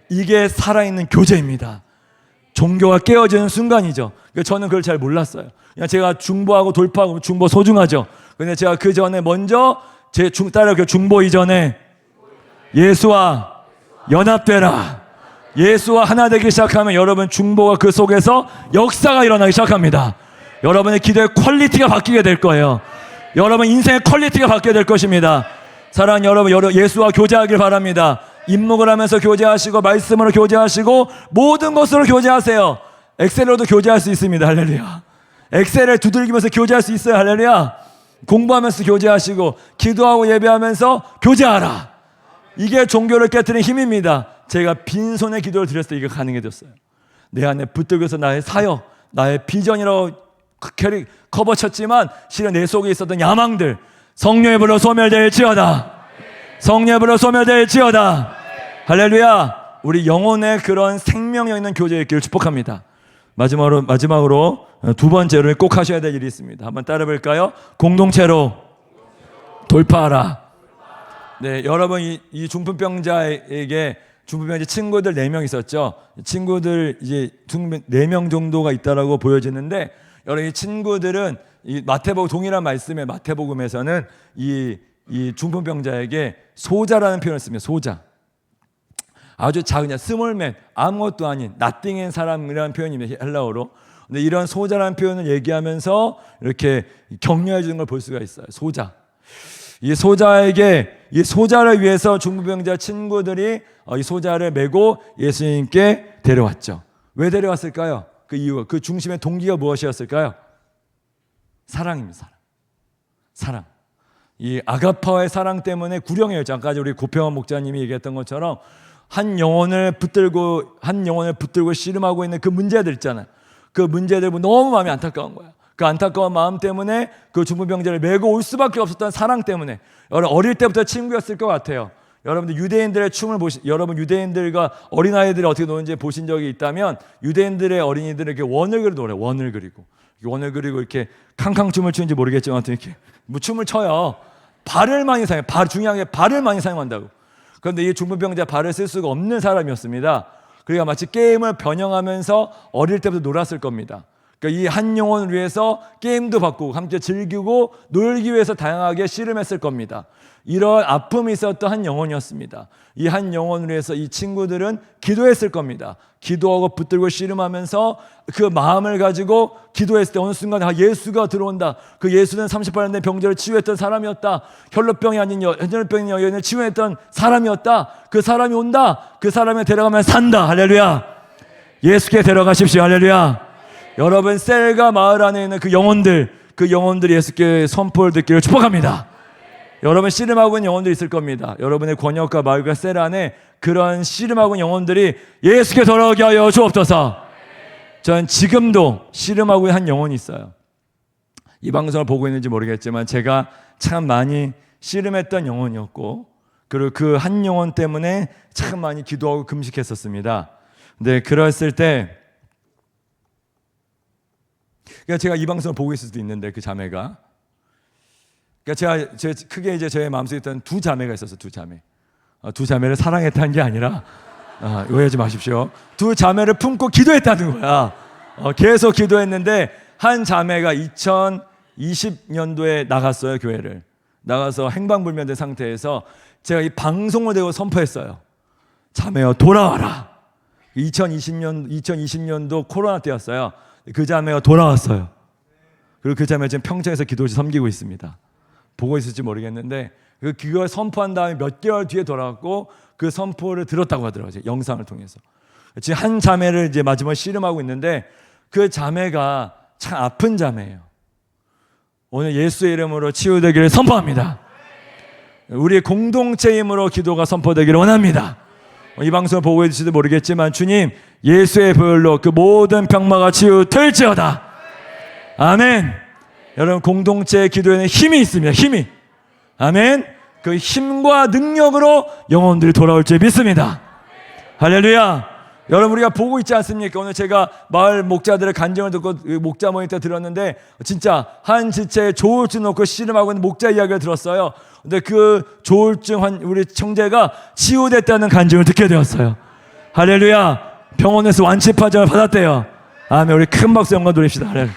이게 살아있는 교제입니다. 종교가 깨어지는 순간이죠. 저는 그걸 잘 몰랐어요. 그냥 제가 중보하고 돌파하고, 중보 소중하죠. 근데 제가 그 전에 먼저 따라할게요. 중보 이전에 예수와 연합되라. 예수와 하나 되기 시작하면 여러분 중보가 그 속에서 역사가 일어나기 시작합니다. 여러분의 기도의 퀄리티가 바뀌게 될 거예요. 여러분 인생의 퀄리티가 바뀌게 될 것입니다. 사랑하는 여러분, 예수와 교제하길 바랍니다. 임묵을 하면서 교제하시고 말씀으로 교제하시고 모든 것으로 교제하세요. 엑셀로도 교제할 수 있습니다. 할렐루야. 엑셀을 두들기면서 교제할 수 있어요. 할렐루야. 공부하면서 교제하시고 기도하고 예배하면서 교제하라. 이게 종교를 깨뜨리는 힘입니다. 제가 빈손에 기도를 드렸을 때 이게 가능해졌어요. 내 안에 붙들고서 나의 사역, 나의 비전이라고 커버쳤지만 실은 내 속에 있었던 야망들, 성령의 불로 소멸될지어다. 성령의 불로 소멸될지어다. 할렐루야. 우리 영혼의 그런 생명력 있는 교제의 길을 축복합니다. 마지막으로 두 번째로 꼭 하셔야 될 일이 있습니다. 한번 따라 볼까요? 공동체로 돌파하라. 네, 여러분 이 중풍병자에게 중풍병자 친구들 4명 있었죠. 친구들 이제 4명 정도가 있다라고 보여지는데, 여러분 이 친구들은 이 마태복음 동일한 말씀에 마태복음에서는 이 중풍병자에게 소자라는 표현을 씁니다. 소자. 아주 작은, 스몰맨, 아무것도 아닌 nothing인 사람이라는 표현입니다. 헬라어로. 근데 이런 소자라는 표현을 얘기하면서 이렇게 격려해 주는 걸 볼 수가 있어요. 소자. 이 소자에게 이 소자를 위해서 중부병자 친구들이 이 소자를 메고 예수님께 데려왔죠. 왜 데려왔을까요? 그 이유가, 그 중심의 동기가 무엇이었을까요? 사랑입니다. 사랑. 이 아가파와의 사랑 때문에 구령이었죠. 아까 우리 고평원 목자님이 얘기했던 것처럼 한 영혼을 붙들고 씨름하고 있는 그 문제들 있잖아요. 그 문제들 보면 너무 마음이 안타까운 거야. 그 안타까운 마음 때문에 그 중부병자를 메고 올 수밖에 없었던 사랑 때문에. 여러분 어릴 때부터 친구였을 것 같아요. 여러분들 유대인들의 춤을 여러분 유대인들과 어린아이들이 어떻게 노는지 보신 적이 있다면 유대인들의 어린이들은 이렇게 원을 그리고 노래, 원을 그리고 이렇게 캉캉 춤을 추는지 모르겠지만 이렇게 뭐 춤을 춰요. 발을 많이 사용해요. 중요한 게 발을 많이 사용한다고. 그런데 이 중부병자 발을 쓸 수가 없는 사람이었습니다. 그러니까 마치 게임을 변형하면서 어릴 때부터 놀았을 겁니다. 그러니까 이 한 영혼을 위해서 게임도 바꾸고 함께 즐기고 놀기 위해서 다양하게 씨름했을 겁니다. 이런 아픔이 있었던 한 영혼이었습니다. 이 한 영혼을 위해서 이 친구들은 기도했을 겁니다. 기도하고 붙들고 씨름하면서 그 마음을 가지고 기도했을 때 어느 순간 예수가 들어온다. 그 예수는 38년 된 병자를 치유했던 사람이었다. 혈루병이 아닌 혈루병인 여인을 치유했던 사람이었다. 그 사람이 온다. 그 사람을 데려가면 산다. 할렐루야. 예수께 데려가십시오. 할렐루야. 여러분 셀가 마을 안에 있는 그 영혼들이 예수께 선포를 듣기를 축복합니다. 여러분 씨름하고 있는 영혼들이 있을 겁니다. 여러분의 권역과 마을과 셀 안에 그런 씨름하고 있는 영혼들이 예수께 돌아오게 하여 주옵소서. 전 지금도 씨름하고 있는 한 영혼이 있어요. 이 방송을 보고 있는지 모르겠지만 제가 참 많이 씨름했던 영혼이었고 그리고 그 한 영혼 때문에 참 많이 기도하고 금식했었습니다. 근데 그랬을 때 그러니까 제가 이 방송을 보고 있을 수도 있는데 그 자매가 그러니까 제가 크게 이제 제 마음속에 있던 두 자매가 있었어요. 두 자매. 두 자매를 사랑했다는 게 아니라 오해하지 마십시오. 두 자매를 품고 기도했다는 거야. 계속 기도했는데 한 자매가 2020년도에 나갔어요. 교회를 나가서 행방불명된 상태에서 제가 이 방송을 대고 선포했어요. 자매여 돌아와라. 2020년도 코로나 때였어요. 그 자매가 돌아왔어요. 그리고 그 자매가 지금 평창에서 기도실 섬기고 있습니다. 보고 있을지 모르겠는데 그걸 선포한 다음에 몇 개월 뒤에 돌아왔고 그 선포를 들었다고 하더라고요. 영상을 통해서. 지금 한 자매를 이제 마지막에 씨름하고 있는데 그 자매가 참 아픈 자매예요. 오늘 예수의 이름으로 치유되기를 선포합니다. 우리의 공동체 힘으로 기도가 선포되기를 원합니다. 이 방송을 보고 계실지도 모르겠지만 주님 예수의 보혈로 그 모든 병마가 치유될지어다. 아멘. 여러분 공동체의 기도에는 힘이 있습니다. 힘이. 아멘. 그 힘과 능력으로 영혼들이 돌아올 줄 믿습니다. 할렐루야. 여러분 우리가 보고 있지 않습니까? 오늘 제가 마을 목자들의 간증을 듣고 목자 모임 때 들었는데 진짜 한 지체에 조울증 놓고 씨름하고 있는 목자 이야기를 들었어요. 근데 그 조울증 우리 형제가 치유됐다는 간증을 듣게 되었어요. 할렐루야. 병원에서 완치 파정을 받았대요. 아멘. 우리 큰 박수 영광 돌립시다. 할렐루야.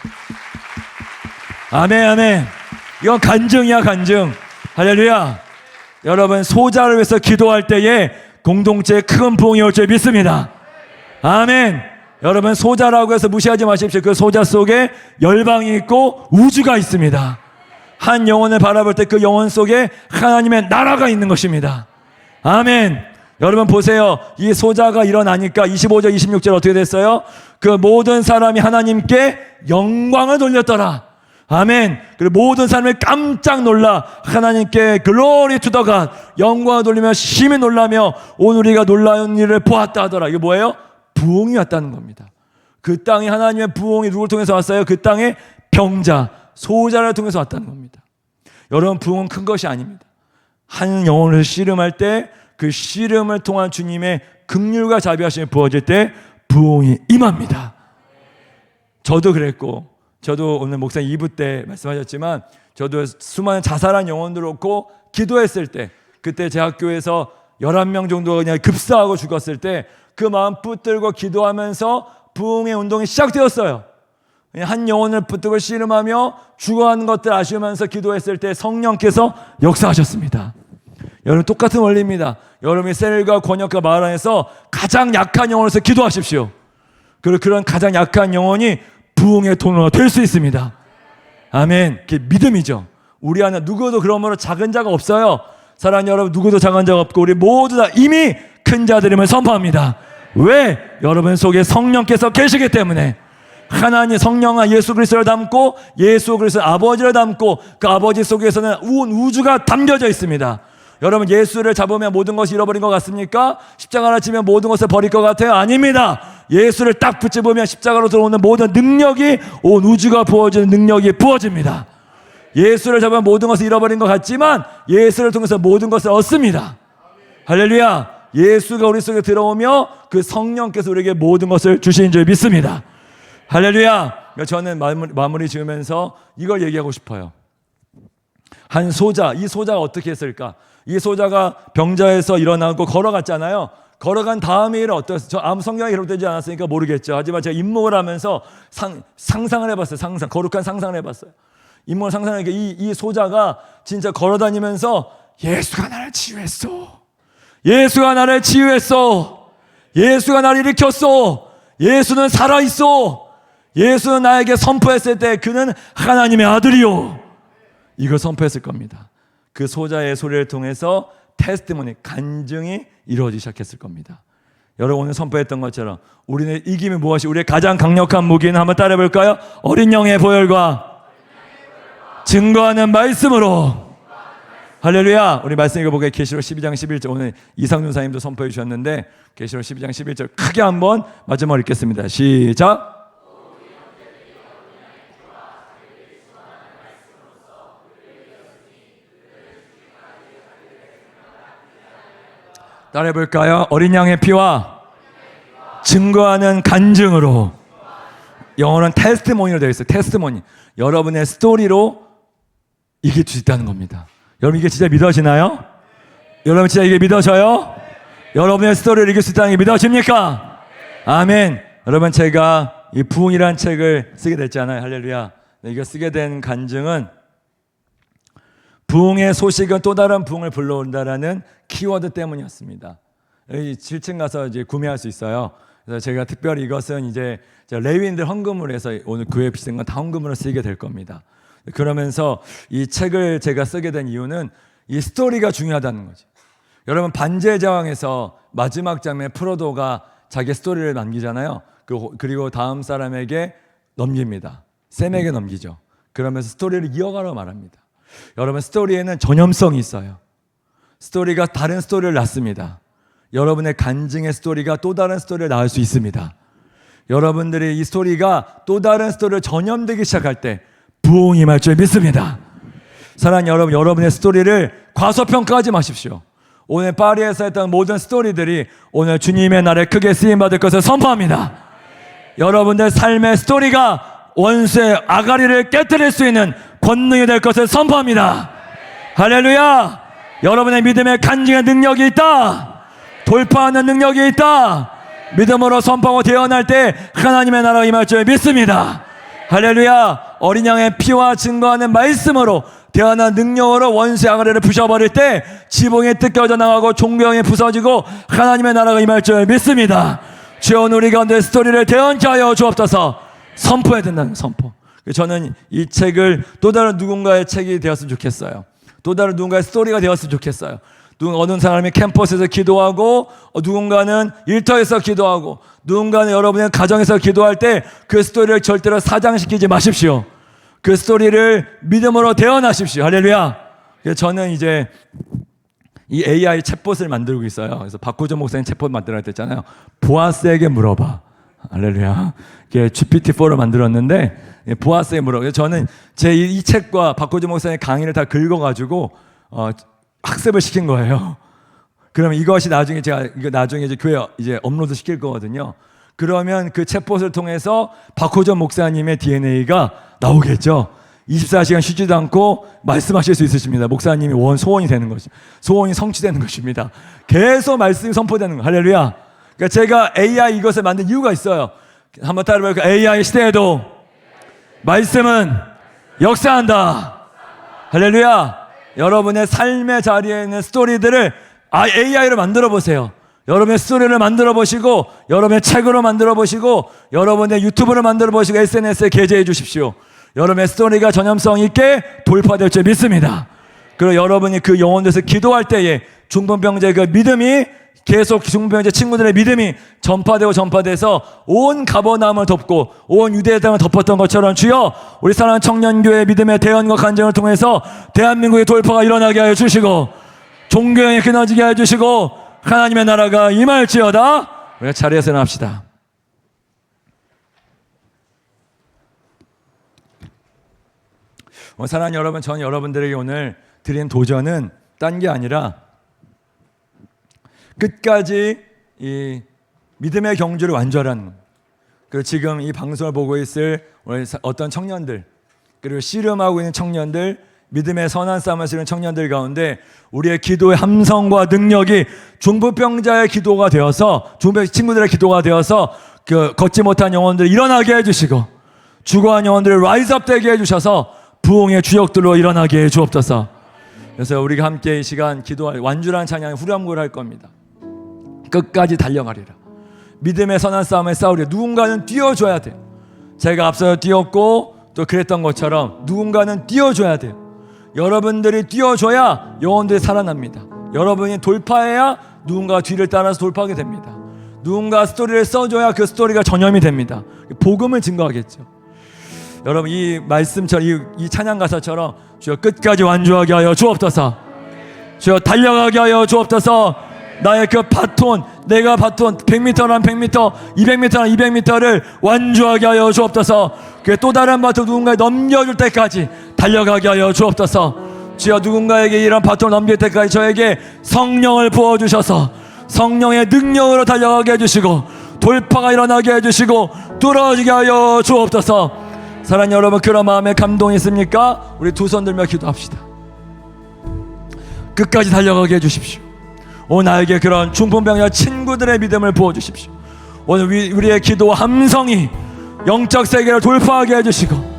아멘 아멘. 이건 간증이야 간증. 할렐루야. 여러분 소자를 위해서 기도할 때에 공동체에 큰 부흥이 올 줄 믿습니다. 아멘. 여러분 소자라고 해서 무시하지 마십시오. 그 소자 속에 열방이 있고 우주가 있습니다. 한 영혼을 바라볼 때 그 영혼 속에 하나님의 나라가 있는 것입니다. 아멘. 여러분 보세요. 이 소자가 일어나니까 25절 26절 어떻게 됐어요? 그 모든 사람이 하나님께 영광을 돌렸더라. 아멘. 그리고 모든 사람이 깜짝 놀라 하나님께 Glory to the God 영광을 돌리며 심히 놀라며 오늘 우리가 놀라운 일을 보았다 하더라. 이게 뭐예요? 부흥이 왔다는 겁니다. 그 땅에 하나님의 부흥이 누구를 통해서 왔어요? 그 땅에 병자, 소자를 통해서 왔다는 겁니다. 여러분 부흥은 큰 것이 아닙니다. 한 영혼을 씨름할 때 그 씨름을 통한 주님의 긍휼과 자비하심이 부어질 때 부흥이 임합니다. 저도 그랬고 저도 오늘 목사님 2부 때 말씀하셨지만 저도 수많은 자살한 영혼들을 놓고 기도했을 때 그때 제 학교에서 11명 정도가 그냥 급사하고 죽었을 때 그 마음 붙들고 기도하면서 부흥의 운동이 시작되었어요. 한 영혼을 붙들고 씨름하며 죽어가는 것들 아쉬우면서 기도했을 때 성령께서 역사하셨습니다. 여러분 똑같은 원리입니다. 여러분이 셀과 권역과 마을 안에서 가장 약한 영혼에서 기도하십시오. 그리고 그런 가장 약한 영혼이 부흥의 통로가 될 수 있습니다. 아멘. 그게 믿음이죠. 우리 안에 누구도 그러므로 작은 자가 없어요. 사랑하는 여러분, 누구도 작은 자 없고 우리 모두 다 이미 큰 자들임을 선포합니다. 왜? 여러분 속에 성령께서 계시기 때문에. 하나님 성령과 예수 그리스도를 담고 예수 그리스도 아버지를 담고 그 아버지 속에서는 온 우주가 담겨져 있습니다. 여러분, 예수를 잡으면 모든 것이 잃어버린 것 같습니까? 십자가를 지면 모든 것을 버릴 것 같아요? 아닙니다. 예수를 딱 붙잡으면 십자가로 들어오는 모든 능력이, 온 우주가 부어지는 능력이 부어집니다. 예수를 잡으면 모든 것을 잃어버린 것 같지만 예수를 통해서 모든 것을 얻습니다. 할렐루야. 예수가 우리 속에 들어오며 그 성령께서 우리에게 모든 것을 주신 줄 믿습니다. 할렐루야. 저는 마무리 지으면서 이걸 얘기하고 싶어요. 한 소자, 이 소자가 어떻게 했을까? 이 소자가 병자에서 일어나고 걸어갔잖아요. 걸어간 다음의 일은 어떠했어요? 저 아무 성경에 기록되지 않았으니까 모르겠죠. 하지만 제가 임목을 하면서 상상을 해봤어요. 거룩한 상상을 해봤어요. 임목을 상상하니까 이 소자가 진짜 걸어다니면서 예수가 나를 치유했어. 예수가 나를 치유했어. 예수가 나를 일으켰어. 예수는 살아있어. 예수는 나에게 선포했을 때 그는 하나님의 아들이요. 이걸 선포했을 겁니다. 그 소자의 소리를 통해서 테스티모니, 간증이 이루어지기 시작했을 겁니다. 여러분, 오늘 선포했던 것처럼 우리는 이김이 무엇이? 우리의 가장 강력한 무기는 한번 따라해볼까요? 어린 영의 보혈과 증거하는 말씀으로. 할렐루야. 우리 말씀 읽어보게. 계시록 12장 11절 오늘 이상준 사님도 선포해 주셨는데 계시록 12장 11절 크게 한번 마지막으로 읽겠습니다. 시작. 따라해볼까요? 어린 양의 피와 증거하는 간증으로. 영어는 테스티모니로 되어 있어요. 테스티모니. 여러분의 스토리로 이길 수 있다는 겁니다. 여러분, 이게 진짜 믿어지나요? 여러분, 진짜 이게 믿어져요? 여러분의 스토리를 이길 수 있다는 게 믿어집니까? 아멘. 여러분, 제가 이 부흥이라는 책을 쓰게 됐잖아요. 할렐루야. 이거 쓰게 된 간증은 부흥의 소식은 또 다른 부흥을 불러온다라는 키워드 때문이었습니다. 여기 7층 가서 이제 구매할 수 있어요. 그래서 제가 특별히 이것은 이제 레위인들 헌금을 해서 오늘 교회 비싼 건 다 헌금으로 쓰게 될 겁니다. 그러면서 이 책을 제가 쓰게 된 이유는 이 스토리가 중요하다는 거죠. 여러분, 반지의 제왕에서 마지막 장면에 프로도가 자기 스토리를 남기잖아요. 그리고 다음 사람에게 넘깁니다. 샘에게 넘기죠. 그러면서 스토리를 이어가라고 말합니다. 여러분, 스토리에는 전염성이 있어요. 스토리가 다른 스토리를 낳습니다. 여러분의 간증의 스토리가 또 다른 스토리를 낳을 수 있습니다. 여러분들이 이 스토리가 또 다른 스토리를 전염되기 시작할 때 부흥이 임할 줄 믿습니다. 사랑하는 여러분, 여러분의 스토리를 과소평가하지 마십시오. 오늘 파리에서 했던 모든 스토리들이 오늘 주님의 날에 크게 쓰임받을 것을 선포합니다. 여러분들 삶의 스토리가 원수의 아가리를 깨뜨릴 수 있는 권능이 될 것을 선포합니다. 할렐루야. 여러분의 믿음의 간증의 능력이 있다. 돌파하는 능력이 있다. 믿음으로 선포하고 대언할 때 하나님의 나라가 임할 줄 믿습니다. 할렐루야. 어린 양의 피와 증거하는 말씀으로 대언한 능력으로 원수의 아가리를 부셔버릴 때 지붕이 뜯겨져 나가고 종교형이 부서지고 하나님의 나라가 임할 줄 믿습니다. 주여, 오늘 우리 가운데 스토리를 대언케 하여 주옵소서. 선포해야 된다는 선포. 저는 이 책을 또 다른 누군가의 책이 되었으면 좋겠어요. 또 다른 누군가의 스토리가 되었으면 좋겠어요. 어느 사람이 캠퍼스에서 기도하고 누군가는 일터에서 기도하고 누군가는 여러분의 가정에서 기도할 때 그 스토리를 절대로 사장시키지 마십시오. 그 스토리를 믿음으로 대언하십시오. 할렐루야. 그래서 저는 이제 이 AI 챗봇을 만들고 있어요. 그래서 박구정 목사님 챗봇 만들어야 됐잖아요. 보아스에게 물어봐. 할렐루야. GPT-4를 만들었는데 보아스에게 물어봐. 그래서 저는 제 이 책과 박구정 목사님 강의를 다 긁어가지고 학습을 시킨 거예요. 그러면 이것이 나중에 이제 교회 이제 업로드 시킬 거거든요. 그러면 그 챗봇을 통해서 박호전 목사님의 DNA가 나오겠죠. 24시간 쉬지도 않고 말씀하실 수 있으십니다. 목사님이 소원이 되는 것이, 소원이 성취되는 것입니다. 계속 말씀이 선포되는 거. 할렐루야. 그러니까 제가 AI 이것을 만든 이유가 있어요. 한번 따라해볼까요? AI 시대에도 말씀은 역사한다. 할렐루야. 여러분의 삶의 자리에 있는 스토리들을 AI로 만들어 보세요. 여러분의 스토리를 만들어 보시고, 여러분의 책으로 만들어 보시고, 여러분의 유튜브를 만들어 보시고, SNS에 게재해 주십시오. 여러분의 스토리가 전염성 있게 돌파될 줄 믿습니다. 그리고 여러분이 그 영혼에서 기도할 때에 중풍병자의 그 믿음이 계속 중풍병자 친구들의 믿음이 전파돼서 온 가버나움을 덮고 온 유대의 땅을 덮었던 것처럼 주여 우리 사랑하는 청년교회 믿음의 대언과 간증을 통해서 대한민국의 돌파가 일어나게 하여 주시고 종교형이 끊어지게 하여 주시고 하나님의 나라가 임할지어다. 우리가 자리에서 일어납시다. 사랑하는 여러분, 저는 여러분들에게 오늘 드린 도전은 딴 게 아니라 끝까지 이 믿음의 경주를 완주하라는 거예요. 그리고 지금 이 방송을 보고 있을 어떤 청년들, 그리고 씨름하고 있는 청년들, 믿음의 선한 싸움을 하시는 청년들 가운데 우리의 기도의 함성과 능력이 중풍병자의 기도가 되어서, 중풍병 친구들의 기도가 되어서 그 걷지 못한 영혼들을 일어나게 해주시고 죽어간 영혼들을 라이즈업 되게 해주셔서 부흥의 주역들로 일어나게 해 주옵소서. 그래서 우리가 함께 이 시간 기도할 완주라는 찬양의 후렴구를 할 겁니다. 끝까지 달려가리라. 믿음의 선한 싸움에 싸우리라. 누군가는 뛰어줘야 돼요. 제가 앞서 뛰었고 또 그랬던 것처럼 누군가는 뛰어줘야 돼요. 여러분들이 뛰어줘야 영혼들이 살아납니다. 여러분이 돌파해야 누군가 뒤를 따라서 돌파하게 됩니다. 누군가 스토리를 써줘야 그 스토리가 전염이 됩니다. 복음을 증거하겠죠. 여러분 이 말씀처럼 이 찬양 가사처럼 주여 끝까지 완주하게 하여 주옵소서. 주여 달려가게 하여 주옵소서. 나의 그 바톤, 내가 바톤 100m란 100m, 200m란 200m를 완주하게 하여 주옵소서. 그 또 다른 바톤 누군가에 넘겨줄 때까지 달려가게 하여 주옵소서. 주여 누군가에게 이런 바톤을 넘길 때까지 저에게 성령을 부어주셔서 성령의 능력으로 달려가게 해주시고 돌파가 일어나게 해주시고 뚫어지게 하여 주옵소서. 사랑하는 여러분, 그런 마음에 감동이 있습니까? 우리 두 손 들며 기도합시다. 끝까지 달려가게 해주십시오. 오늘 나에게 그런 중풍병자 친구들의 믿음을 부어주십시오. 오늘 우리의 기도 함성이 영적 세계를 돌파하게 해주시고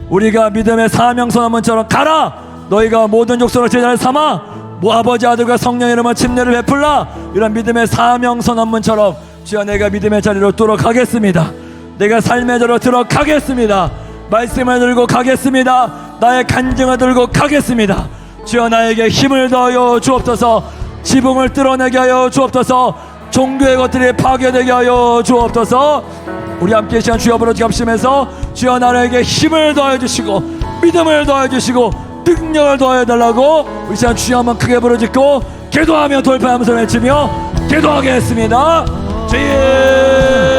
우리가 믿음의 사명 선언문처럼 가라! 너희가 모든 족속을 제자를 삼아 아버지 아들과 성령의 이름으로 침례를 베풀라! 이런 믿음의 사명 선언문처럼 주여 내가 믿음의 자리로 들어가겠습니다. 내가 삶의 자리로 들어가겠습니다. 말씀을 들고 가겠습니다. 나의 간증을 들고 가겠습니다. 주여 나에게 힘을 더하여 주옵소서. 지붕을 뚫어내게 하여 주옵소서. 종교의 것들이 파괴되게 하여 주옵소서. 우리 함께 시간 주여 부르짖기 합심해서 주여 나에게 힘을 더해 주시고 믿음을 더해 주시고 능력을 더해 달라고 우리 시간 주여 한번 크게 부르짖고 기도하며 돌파하면서 외치며 기도하겠습니다. 주여